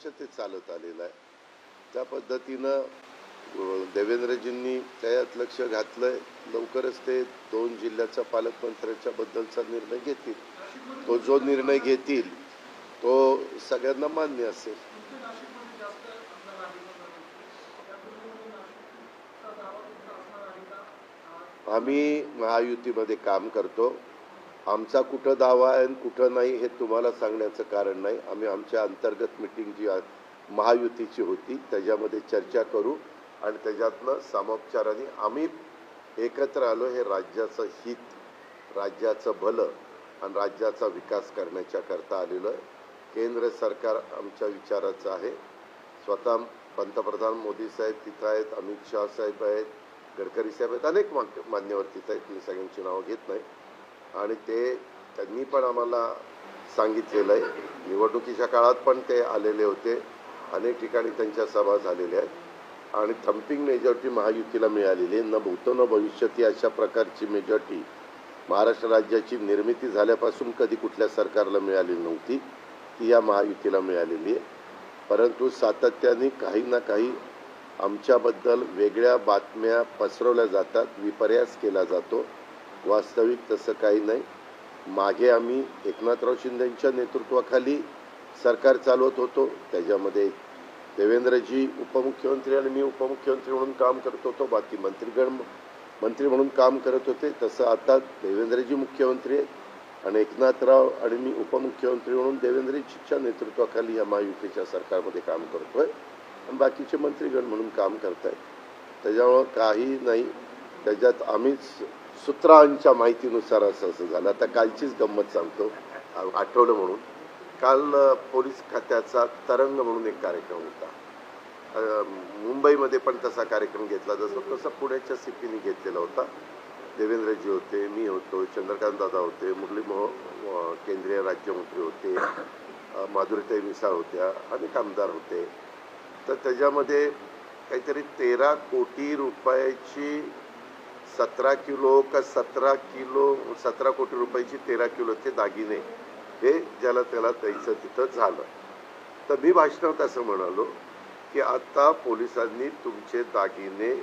ते चालत आलेलं आहे. त्या पद्धतीनं देवेंद्रजींनी त्यात लक्ष घातलंय. लवकरच ते 2 जिल्ह्याच्या पालकमंत्र्यांच्या बद्दलचा निर्णय घेतील. तो जो निर्णय घेतील तो सगळ्यांना मान्य असेल. आम्ही महायुतीमध्ये काम करतो. आमचा कुठं दावा आहे आणि कुठं नाही हे तुम्हाला सांगण्याचं कारण नाही. आम्ही आमच्या अंतर्गत मीटिंग जी महायुतीची होती त्याच्यामध्ये चर्चा करू आणि त्याच्यातनं सामोपचाराने आम्ही एकत्र आलो. हे राज्याचं हित, राज्याचं भलं आणि राज्याचा विकास करण्याच्या करता आलेलो आहे. केंद्र सरकार आमच्या विचाराचं आहे. स्वतः पंतप्रधान मोदी साहेब तिथं आहेत, अमित शाह साहेब आहेत, गडकरी साहेब आहेत, अनेक मान्यवर तिथं आहेत. मी सगळ्यांची नावं घेत नाही. आणि त्यांनी पण आम्हाला सांगितलेलं आहे. निवडणुकीच्या काळात पण ते आलेले होते. अनेक ठिकाणी त्यांच्या सभा झालेल्या आहेत आणि थम्पिंग मेजॉरिटी महायुतीला मिळालेली आहे. न भूतो न भविष्यती अशा प्रकारची मेजॉरिटी महाराष्ट्र राज्याची निर्मिती झाल्यापासून कधी कुठल्या सरकारला मिळालेली नव्हती. ती या महायुतीला मिळालेली आहे. परंतु सातत्याने काही ना काही आमच्याबद्दल वेगळ्या बातम्या पसरवल्या जातात, विपर्यास केला जातो. वास्तविक तसं काही नाही. मागे आम्ही एकनाथराव शिंदेंच्या नेतृत्वाखाली सरकार चालवत होतो. त्याच्यामध्ये देवेंद्रजी उपमुख्यमंत्री आणि मी उपमुख्यमंत्री म्हणून काम करत होतो. बाकी मंत्री म्हणून काम करत होते. तसं आता देवेंद्रजी मुख्यमंत्री आहेत आणि एकनाथराव आणि मी उपमुख्यमंत्री म्हणून देवेंद्रजीच्या नेतृत्वाखाली या महायुतीच्या सरकारमध्ये काम करतोय आणि बाकीचे मंत्रीगण म्हणून काम करतायत. त्याच्यामुळं काही नाही. त्याच्यात आम्हीच सूत्रांच्या माहितीनुसार असं झालं. आता कालचीच गंमत सांगतो, आठवलं म्हणून. काल पोलीस खात्याचा तरंग म्हणून एक कार्यक्रम होता. मुंबईमध्ये पण तसा कार्यक्रम घेतला तसा पुण्याच्या सीपीने घेतलेला होता. देवेंद्रजी होते, मी होतो, चंद्रकांत दादा होते, मुरली केंद्रीय राज्यमंत्री होते, माधुरीताई मिसाळ होत्या, अनेक आमदार होते. तर त्याच्यामध्ये काहीतरी 13 कोटी रुपयाची 17 किलो का 17 कोटी रुपयाची 13 किलोचे दागिने हे ज्याला त्याला द्यायचं तिथं झालं. तर मी भाषणात असं म्हणालो की आता पोलिसांनी तुमचे दागिने